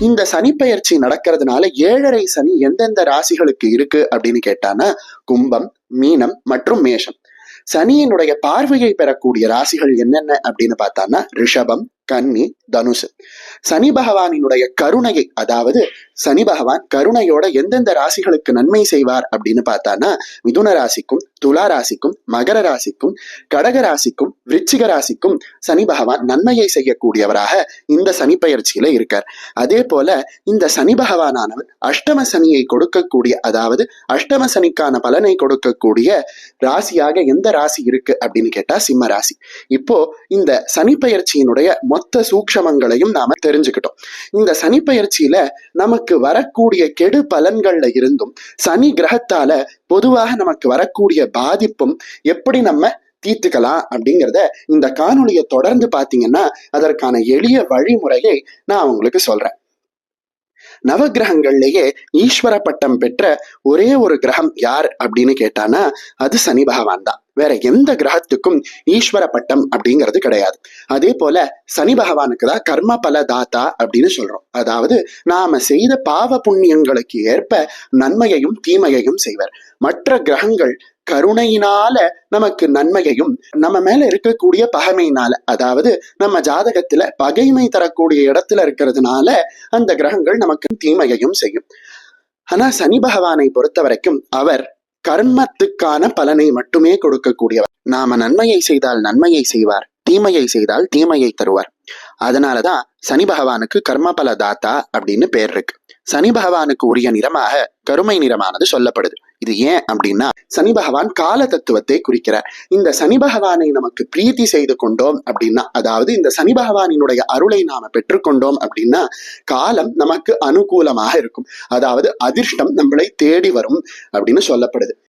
இந்த சனி பெயர்ச்சி நடக்கிறதுனால 7.5 சனி எந்தெந்த ராசிகளுக்கு இருக்கு அப்படின்னு கேட்டானா கும்பம், மீனம் மற்றும் மேஷம். சனியினுடைய பார்வையை பெறக்கூடிய ராசிகள் என்னென்ன அப்படின்னு பார்த்தான்னா ரிஷபம், கன்னி, தனுசு. சனி பகவானினுடைய கருணையை, அதாவது சனி பகவான் கருணையோட எந்தெந்த ராசிகளுக்கு நன்மை செய்வார் அப்படின்னு பார்த்தானா மிதுன ராசிக்கும், துலா ராசிக்கும், மகர ராசிக்கும், கடக ராசிக்கும், விருச்சிக ராசிக்கும் சனி பகவான் நன்மையை செய்யக்கூடியவராக இந்த சனி பெயர்ச்சியில இருக்கார். அதே போல இந்த சனி பகவானானவர் அஷ்டம சனியை கொடுக்கக்கூடிய, அதாவது அஷ்டம சனிக்கான பலனை கொடுக்கக்கூடிய ராசியாக எந்த ராசி இருக்கு அப்படின்னு கேட்டா சிம்ம ராசி. இப்போ இந்த சனி பெயர்ச்சியினுடைய மொத்த சூக்ஷமங்களையும் நாம தெரிஞ்சுக்கிட்டோம். இந்த சனி பெயர்ச்சியில நமக்கு வரக்கூடிய கெடு பலன்கள்ல இருந்தும் சனி கிரகத்தால பொதுவாக நமக்கு வரக்கூடிய பாதிப்பும் எப்படி நம்ம தீர்த்துக்கலாம் அப்படிங்கிறத இந்த காணொலியை தொடர்ந்து பாத்தீங்கன்னா அதற்கான எளிய வழிமுறையை நான் உங்களுக்கு சொல்றேன். நவகிரகங்கள்லயே ஈஸ்வர பட்டம் பெற்ற ஒரே ஒரு கிரகம் யார் அப்படின்னு கேட்டானா அது சனி பகவான் தான். வேற எந்த கிரகத்துக்கும் ஈஸ்வர பட்டம் அப்படிங்கிறது கிடையாது. அதே போல சனி பகவானுக்கு தான் கர்ம பல தாத்தா அப்படின்னு சொல்றோம். அதாவது நாம செய்த பாவ புண்ணியங்களுக்கு ஏற்ப நன்மையையும் தீமையையும் செய்வார். மற்ற கிரகங்கள் கருணையினால நமக்கு நன்மையையும் நம்ம மேல இருக்கக்கூடிய பகைமையினால, அதாவது நம்ம ஜாதகத்துல பகைமை தரக்கூடிய இடத்துல இருக்கிறதுனால அந்த கிரகங்கள் நமக்கு தீமையையும் செய்யும். ஆனா சனி பகவானை பொறுத்த வரைக்கும் அவர் கர்மத்துக்கான பலனை மட்டுமே கொடுக்கக்கூடியவர். நாம நன்மையை செய்தால் நன்மையை செய்வார், தீமையை செய்தால் தீமையை தருவார். அதனாலதான் சனி பகவானுக்கு கர்மபல தாத்தா அப்படின்னு பேர் இருக்கு. சனி பகவானுக்கு உரிய நிறமாக கருமை நிறமானது சொல்லப்படுது. இது ஏன் அப்படின்னா சனி பகவான் கால தத்துவத்தை குறிக்கிறார். இந்த சனி பகவானை நமக்கு பிரீத்தி செய்து கொண்டோம் அப்படின்னா, அதாவது இந்த சனி பகவானினுடைய அருளை நாம பெற்றுக்கொண்டோம் அப்படின்னா காலம் நமக்கு அனுகூலமாக இருக்கும். அதாவது அதிர்ஷ்டம் நம்மளை தேடி வரும் அப்படின்னு சொல்லப்படுது.